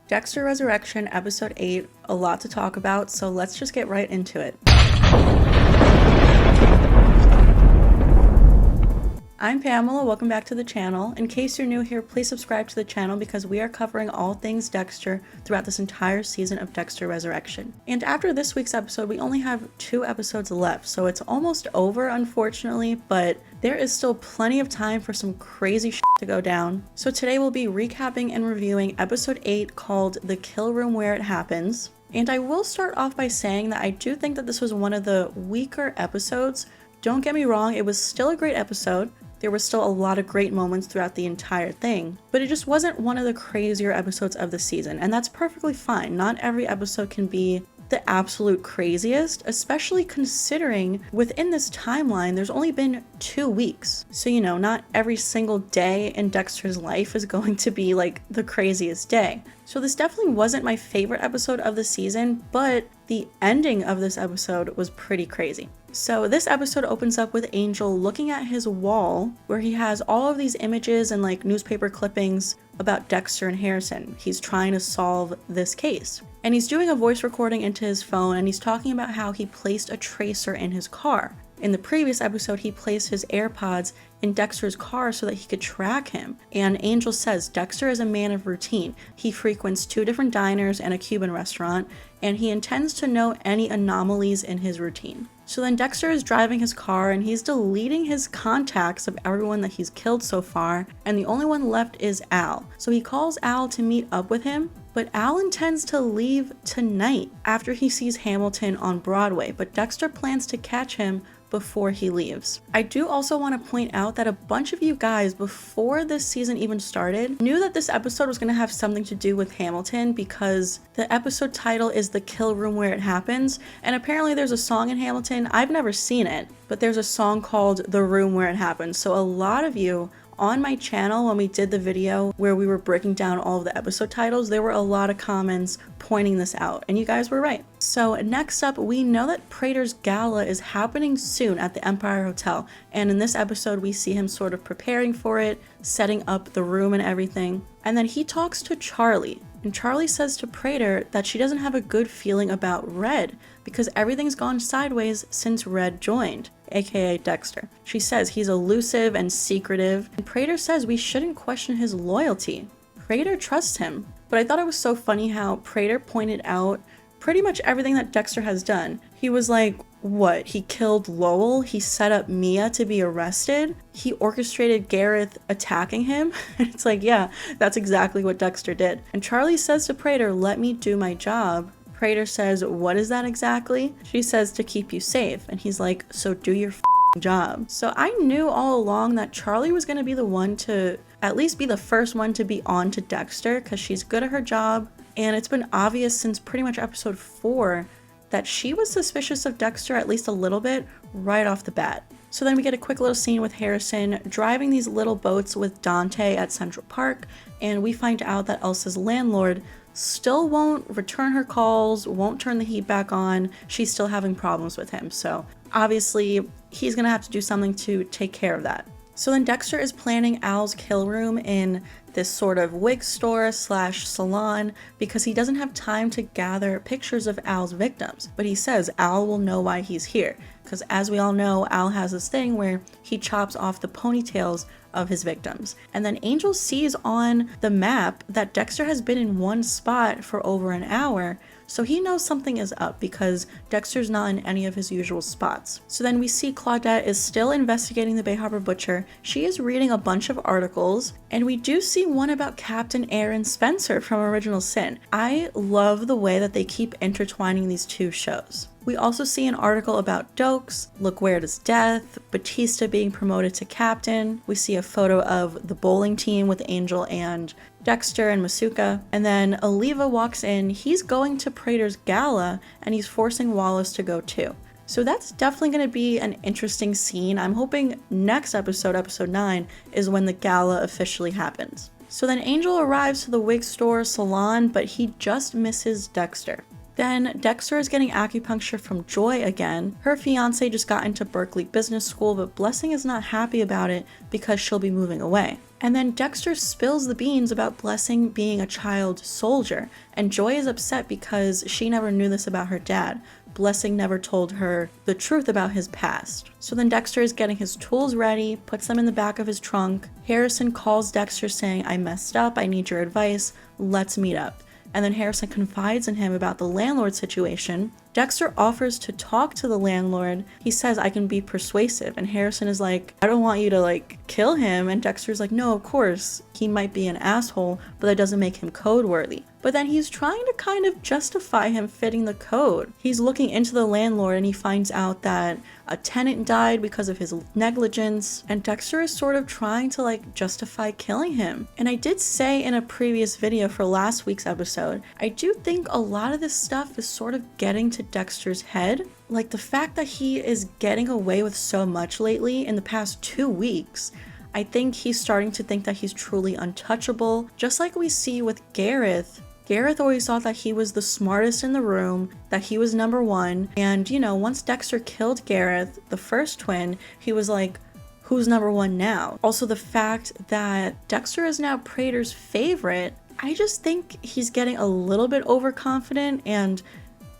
Dexter Resurrection, Episode 8, a lot to talk about, so let's just get right into it. I'm Pamela, welcome back to the channel. In case you're new here, please subscribe to the channel because we are covering all things Dexter throughout this entire season of Dexter Resurrection. And after this week's episode, we only have 2 episodes left, so it's almost over, unfortunately, but there is still plenty of time for some crazy shit to go down. So today we'll be recapping and reviewing Episode 8 called The Kill Room Where It Happens. And I will start off by saying that I do think that this was one of the weaker episodes. Don't get me wrong, it was still a great episode. There were still a lot of great moments throughout the entire thing, but it just wasn't one of the crazier episodes of the season, and that's perfectly fine. Not every episode can be the absolute craziest, especially considering within this timeline there's only been 2 weeks. So not every single day in Dexter's life is going to be like the craziest day. So this definitely wasn't my favorite episode of the season, but the ending of this episode was pretty crazy. So this episode opens up with Angel looking at his wall where he has all of these images and like newspaper clippings about Dexter and Harrison. He's trying to solve this case. And he's doing a voice recording into his phone and he's talking about how he placed a tracer in his car. In the previous episode, he placed his AirPods in Dexter's car so that he could track him. And Angel says Dexter is a man of routine. He frequents 2 different diners and a Cuban restaurant, and he intends to know any anomalies in his routine. So then Dexter is driving his car and he's deleting his contacts of everyone that he's killed so far, and the only one left is Al. So he calls Al to meet up with him, but Al intends to leave tonight after he sees Hamilton on Broadway, but Dexter plans to catch him before he leaves. I do also want to point out that a bunch of you guys before this season even started knew that this episode was going to have something to do with Hamilton because the episode title is The Kill Room Where It Happens, and apparently there's a song in Hamilton. I've never seen it, but there's a song called The Room Where It Happens. So a lot of you on my channel, when we did the video where we were breaking down all of the episode titles, there were a lot of comments pointing this out, and you guys were right. So next up, we know that Prater's gala is happening soon at the Empire Hotel, and in this episode we see him sort of preparing for it, setting up the room and everything. And then he talks to Charlie, and Charlie says to Prater that she doesn't have a good feeling about Red because everything's gone sideways since Red joined, aka Dexter. She says he's elusive and secretive, and Prater says we shouldn't question his loyalty. Prater trusts him. But I thought it was so funny how Prater pointed out pretty much everything that Dexter has done. He was like, what? He killed Lowell? He set up Mia to be arrested? He orchestrated Gareth attacking him? It's like, yeah, that's exactly what Dexter did. And Charlie says to Prater, let me do my job. Prater says, what is that exactly? She says, to keep you safe. And he's like, so do your job. So I knew all along that Charlie was going to be the one to at least be the first one to be on to Dexter because she's good at her job. And it's been obvious since pretty much episode 4 that she was suspicious of Dexter at least a little bit right off the bat. So then we get a quick little scene with Harrison driving these little boats with Dante at Central Park, and we find out that Elsa's landlord still won't return her calls, won't turn the heat back on. She's still having problems with him. So obviously he's gonna have to do something to take care of that. So then Dexter is planning Al's kill room in this sort of wig store / salon because he doesn't have time to gather pictures of Al's victims. But he says Al will know why he's here because, as we all know, Al has this thing where he chops off the ponytails of his victims. And then Angel sees on the map that Dexter has been in one spot for over an hour, so he knows something is up because Dexter's not in any of his usual spots. So then we see Claudette is still investigating the Bay Harbor Butcher. She is reading a bunch of articles, and we do see one about Captain Aaron Spencer from Original Sin. I love the way that they keep intertwining these 2 shows. We also see an article about Dokes, Look Where It Is Death, Batista being promoted to captain. We see a photo of the bowling team with Angel and Dexter and Masuka. And then Oliva walks in. He's going to Prater's gala and he's forcing Wallace to go too. So that's definitely going to be an interesting scene. I'm hoping next episode, episode 9, is when the gala officially happens. So then Angel arrives to the wig store salon, but he just misses Dexter. Then Dexter is getting acupuncture from Joy again. Her fiance just got into Berkeley Business School, but Blessing is not happy about it because she'll be moving away. And then Dexter spills the beans about Blessing being a child soldier, and Joy is upset because she never knew this about her dad. Blessing never told her the truth about his past. So then Dexter is getting his tools ready, puts them in the back of his trunk. Harrison calls Dexter saying, "I messed up, I need your advice, let's meet up." And then Harrison confides in him about the landlord situation. Dexter offers to talk to the landlord. He says, "I can be persuasive." And Harrison is like, "I don't want you to kill him." And Dexter's like, "No, of course, he might be an asshole, but that doesn't make him code worthy." But then he's trying to kind of justify him fitting the code. He's looking into the landlord and he finds out that a tenant died because of his negligence, and Dexter is sort of trying to justify killing him. And I did say in a previous video for last week's episode, I do think a lot of this stuff is sort of getting to Dexter's head. Like the fact that he is getting away with so much lately in the past 2 weeks. I think he's starting to think that he's truly untouchable, just like we see with Gareth. Gareth always thought that he was the smartest in the room, that he was number one, and once Dexter killed Gareth, the first twin, he was like, who's number one now? Also the fact that Dexter is now Prater's favorite, I just think he's getting a little bit overconfident and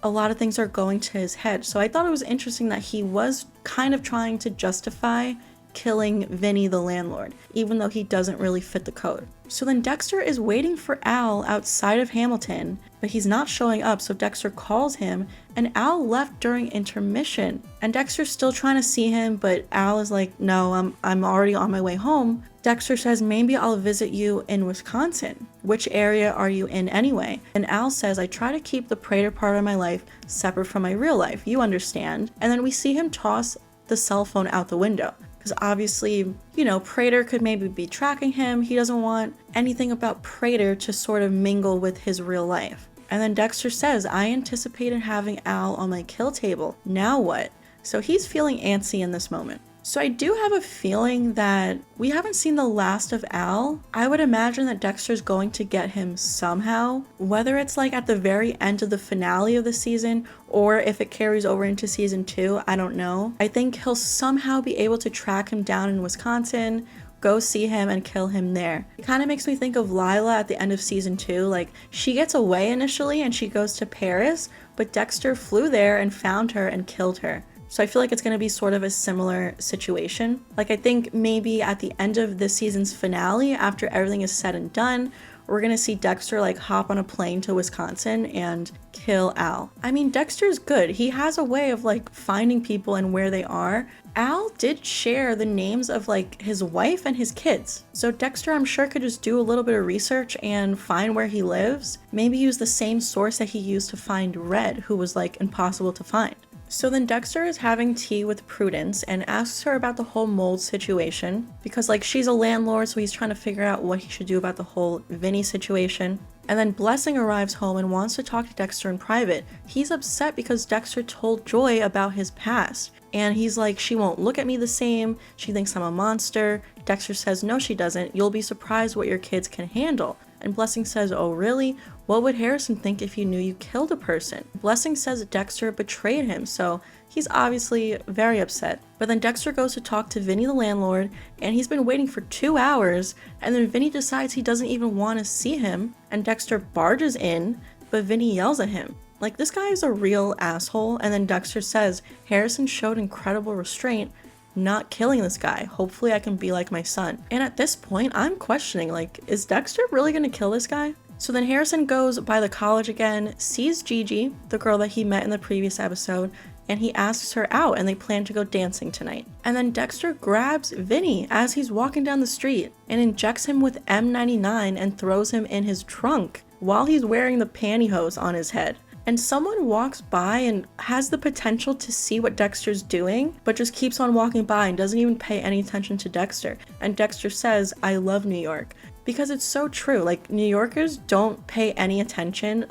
a lot of things are going to his head. So I thought it was interesting that he was kind of trying to justify killing Vinnie the landlord, even though he doesn't really fit the code. So then Dexter is waiting for Al outside of Hamilton, but he's not showing up, so Dexter calls him, and Al left during intermission. And Dexter's still trying to see him, but Al is like, "No, I'm already on my way home." Dexter says, "Maybe I'll visit you in Wisconsin. Which area are you in anyway?" And Al says, "I try to keep the Prater part of my life separate from my real life, you understand." And then we see him toss the cell phone out the window. Obviously, Prater could maybe be tracking him. He doesn't want anything about Prater to sort of mingle with his real life. And then Dexter says, "I anticipated having Al on my kill table. Now what?" So he's feeling antsy in this moment. So I do have a feeling that we haven't seen the last of Al. I would imagine that Dexter's going to get him somehow, whether it's at the very end of the finale of the season or if it carries over into season 2, I don't know. I think he'll somehow be able to track him down in Wisconsin, go see him and kill him there. It kind of makes me think of Lila at the end of season 2. She gets away initially and she goes to Paris, but Dexter flew there and found her and killed her. So I feel like it's going to be sort of a similar situation. I think maybe at the end of this season's finale, after everything is said and done, we're going to see Dexter hop on a plane to Wisconsin and kill Al. I mean, Dexter's good. He has a way of finding people and where they are. Al did share the names of his wife and his kids. So Dexter, I'm sure, could just do a little bit of research and find where he lives. Maybe use the same source that he used to find Red, who was impossible to find. So then Dexter is having tea with Prudence and asks her about the whole mold situation because she's a landlord, so he's trying to figure out what he should do about the whole Vinnie situation. And then Blessing arrives home and wants to talk to Dexter in private. He's upset because Dexter told Joy about his past. And he's like, "She won't look at me the same. She thinks I'm a monster." Dexter says, "No, she doesn't. You'll be surprised what your kids can handle." And Blessing says, "Oh, really? What would Harrison think if you knew you killed a person?" Blessing says Dexter betrayed him, so he's obviously very upset. But then Dexter goes to talk to Vinnie the landlord, and he's been waiting for 2 hours, and then Vinnie decides he doesn't even want to see him, and Dexter barges in, but Vinnie yells at him. This guy is a real asshole, and then Dexter says, "Harrison showed incredible restraint not killing this guy. Hopefully I can be like my son." And at this point, I'm questioning, is Dexter really gonna kill this guy? So then Harrison goes by the college again, sees Gigi, the girl that he met in the previous episode, and he asks her out and they plan to go dancing tonight. And then Dexter grabs Vinnie as he's walking down the street and injects him with M99 and throws him in his trunk while he's wearing the pantyhose on his head. And someone walks by and has the potential to see what Dexter's doing, but just keeps on walking by and doesn't even pay any attention to Dexter. And Dexter says, "I love New York." Because it's so true. New Yorkers don't pay any attention.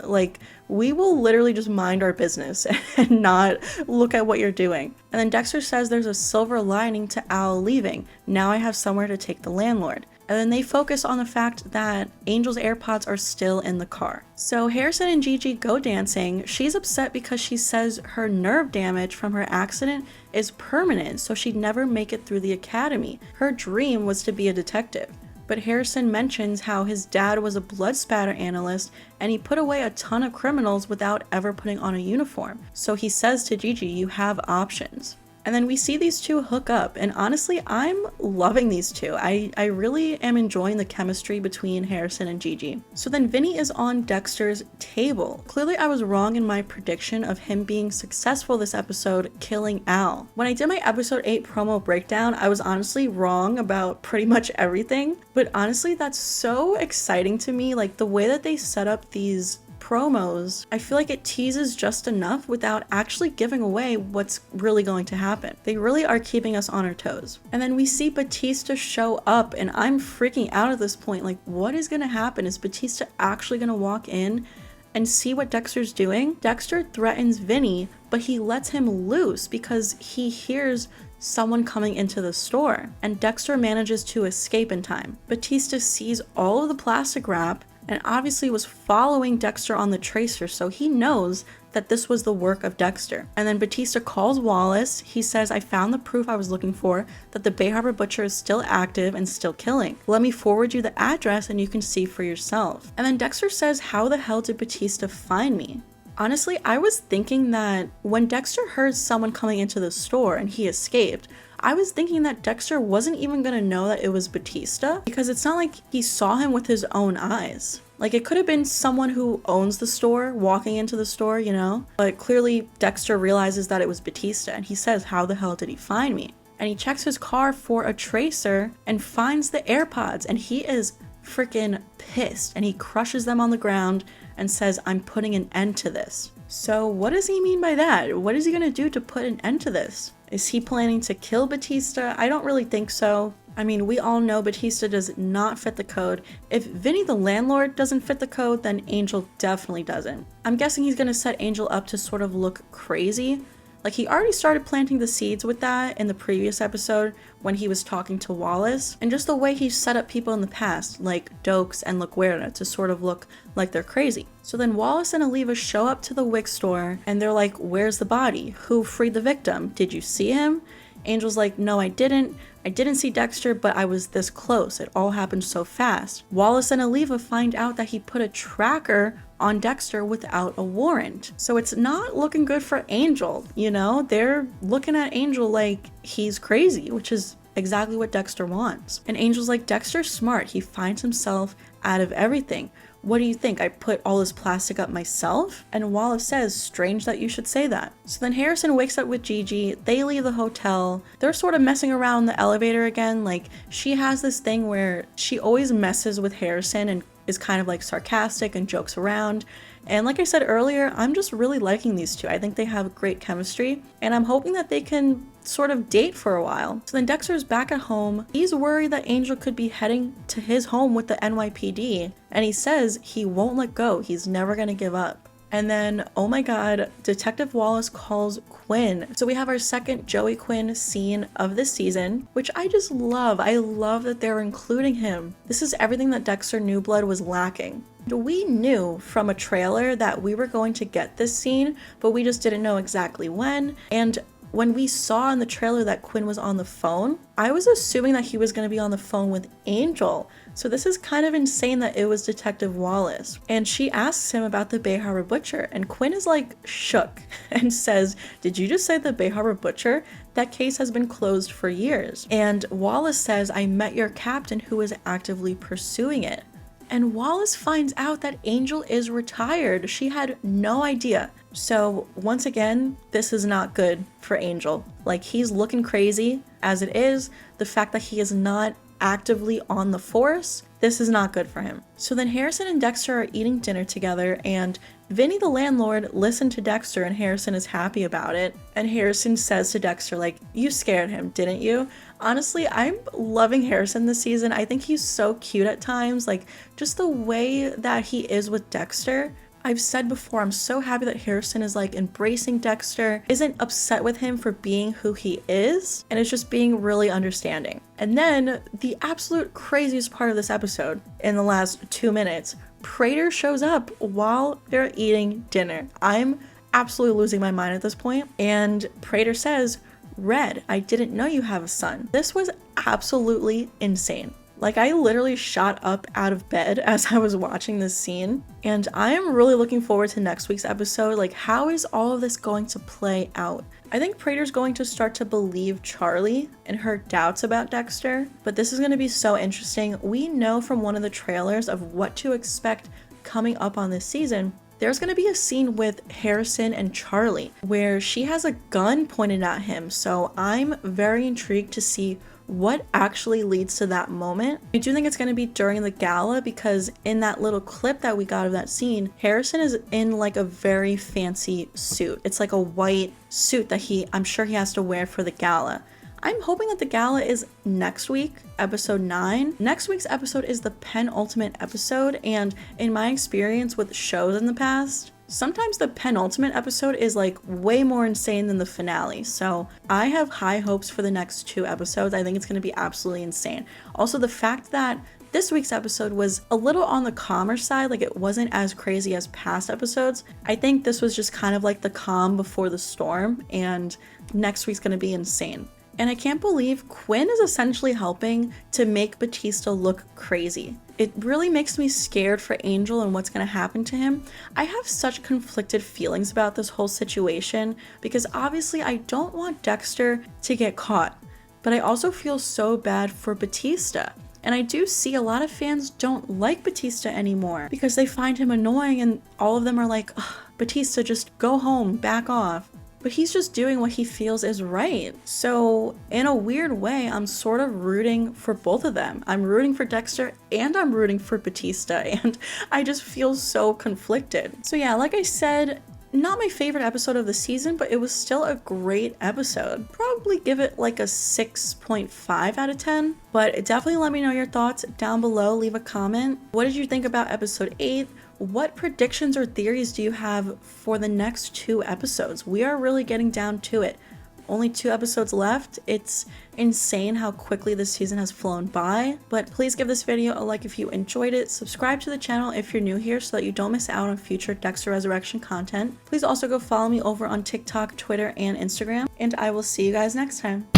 We will literally just mind our business and not look at what you're doing. And then Dexter says there's a silver lining to Al leaving. Now I have somewhere to take the landlord. And then they focus on the fact that Angel's AirPods are still in the car. So Harrison and Gigi go dancing. She's upset because she says her nerve damage from her accident is permanent, so she'd never make it through the academy. Her dream was to be a detective. But Harrison mentions how his dad was a blood spatter analyst and he put away a ton of criminals without ever putting on a uniform. So he says to Gigi, you have options. And then we see these two hook up, and honestly, I'm loving these two. I really am enjoying the chemistry between Harrison and Gigi. So then Vinnie is on Dexter's table. Clearly I was wrong in my prediction of him being successful this episode, killing Al. When I did my episode 8 promo breakdown, I was honestly wrong about pretty much everything, but honestly, that's so exciting to me. Like the way that they set up these promos, I feel like it teases just enough without actually giving away what's really going to happen. They really are keeping us on our toes. And then we see Batista show up, and I'm freaking out at this point. Like, what is gonna happen? Is Batista actually gonna walk in and see what Dexter's doing? Dexter threatens Vinnie, but he lets him loose because he hears someone coming into the store, and Dexter manages to escape in time. Batista sees all of the plastic wrap and obviously was following Dexter on the tracer, so he knows that this was the work of Dexter. And then Batista calls Wallace. He says, I found the proof I was looking for, that the Bay Harbor Butcher is still active and still killing. Let me forward you the address and you can see for yourself. And then Dexter says, how the hell did Batista find me? Honestly, I was thinking that when Dexter heard someone coming into the store and he escaped, I was thinking that Dexter wasn't even gonna know that it was Batista, because it's not like he saw him with his own eyes. Like, it could have been someone who owns the store walking into the store, you know? But clearly Dexter realizes that it was Batista, and he says, how the hell did he find me? And he checks his car for a tracer and finds the AirPods, and he is freaking pissed, and he crushes them on the ground and says, I'm putting an end to this. So what does he mean by that? What is he gonna do to put an end to this? Is he planning to kill Batista? I don't really think so. I mean, we all know Batista does not fit the code. If Vinnie the landlord doesn't fit the code, then Angel definitely doesn't. I'm guessing he's gonna set Angel up to sort of look crazy. Like, he already started planting the seeds with that in the previous episode when he was talking to Wallace, and just the way he set up people in the past, like Dokes and LaGuerta, to sort of look like they're crazy. So then Wallace and Oliva show up to the wig store, and they're like, where's the body? Who freed the victim? Did you see him? Angel's like, no, I didn't. I didn't see Dexter, but I was this close. It all happened so fast. Wallace and Oliva find out that he put a tracker on Dexter without a warrant. So it's not looking good for Angel, you know? They're looking at Angel like he's crazy, which is exactly what Dexter wants. And Angel's like, Dexter's smart. He finds himself out of everything. What do you think? I put all this plastic up myself? And Wallace says, strange that you should say that. So then Harrison wakes up with Gigi. They leave the hotel. They're sort of messing around in the elevator again. Like, she has this thing where she always messes with Harrison and is kind of like sarcastic and jokes around. And like I said earlier, I'm just really liking these two. I think they have great chemistry, and I'm hoping that they can sort of date for a while. So then Dexter's back at home. He's worried that Angel could be heading to his home with the NYPD, and he says he won't let go. He's never gonna give up. And then, oh my god, Detective Wallace calls Quinn. So we have our second Joey Quinn scene of this season, which I just love. I love that they're including him. This is everything that Dexter New Blood was lacking. We knew from a trailer that we were going to get this scene, but we just didn't know exactly when. And when we saw in the trailer that Quinn was on the phone, I was assuming that he was going to be on the phone with Angel. So this is kind of insane that it was Detective Wallace. And she asks him about the Bay Harbor Butcher, and Quinn is like shook and says, did you just say the Bay Harbor Butcher? That case has been closed for years. And Wallace says, I met your captain who is actively pursuing it. And Wallace finds out that Angel is retired. She had no idea. So once again, this is not good for Angel. Like, he's looking crazy as it is. The fact that he is not actively on the force, this is not good for him. So then Harrison and Dexter are eating dinner together, and Vinnie the landlord listened to Dexter, and Harrison is happy about it. And Harrison says to Dexter, like, you scared him, didn't you? Honestly, I'm loving Harrison this season. I think he's so cute at times. Like, just the way that he is with Dexter, I've said before, I'm so happy that Harrison is like embracing Dexter, isn't upset with him for being who he is, and is just being really understanding. And then the absolute craziest part of this episode, in the last 2 minutes, Prater shows up while they're eating dinner. I'm absolutely losing my mind at this point. And Prater says, "Red, I didn't know you have a son." This was absolutely insane. Like, I literally shot up out of bed as I was watching this scene, and I am really looking forward to next week's episode. Like, how is all of this going to play out? I think Prater's going to start to believe Charlie and her doubts about Dexter, but this is going to be so interesting. We know from one of the trailers of what to expect coming up on this season. There's going to be a scene with Harrison and Charlie where she has a gun pointed at him, so I'm very intrigued to see what actually leads to that moment. I do think it's going to be during the gala, because in that little clip that we got of that scene, Harrison is in like a very fancy suit. It's like a white suit that I'm sure he has to wear for the gala. I'm hoping that the gala is next week, episode 9. Next week's episode is the penultimate episode, and in my experience with shows in the past, sometimes the penultimate episode is like way more insane than the finale. So I have high hopes for the next 2 episodes. I think it's going to be absolutely insane. Also, the fact that this week's episode was a little on the calmer side, like it wasn't as crazy as past episodes. I think this was just kind of like the calm before the storm, and next week's going to be insane. And I can't believe Quinn is essentially helping to make Batista look crazy. It really makes me scared for Angel and what's going to happen to him. I have such conflicted feelings about this whole situation, because obviously I don't want Dexter to get caught, but I also feel so bad for Batista. And I do see a lot of fans don't like Batista anymore because they find him annoying, and all of them are like, "Batista, just go home, back off." But he's just doing what he feels is right. So in a weird way, I'm sort of rooting for both of them. I'm rooting for Dexter and I'm rooting for Batista, and I just feel so conflicted. So yeah, like I said, not my favorite episode of the season, but it was still a great episode. Probably give it like a 6.5 out of 10, but definitely let me know your thoughts down below. Leave a comment. What did you think about episode 8? What predictions or theories do you have for the next 2 episodes? We are really getting down to it. Only 2 episodes left. It's insane how quickly this season has flown by. But please give this video a like if you enjoyed it. Subscribe to the channel if you're new here so that you don't miss out on future Dexter Resurrection content. Please also go follow me over on TikTok, Twitter, and Instagram. And I will see you guys next time.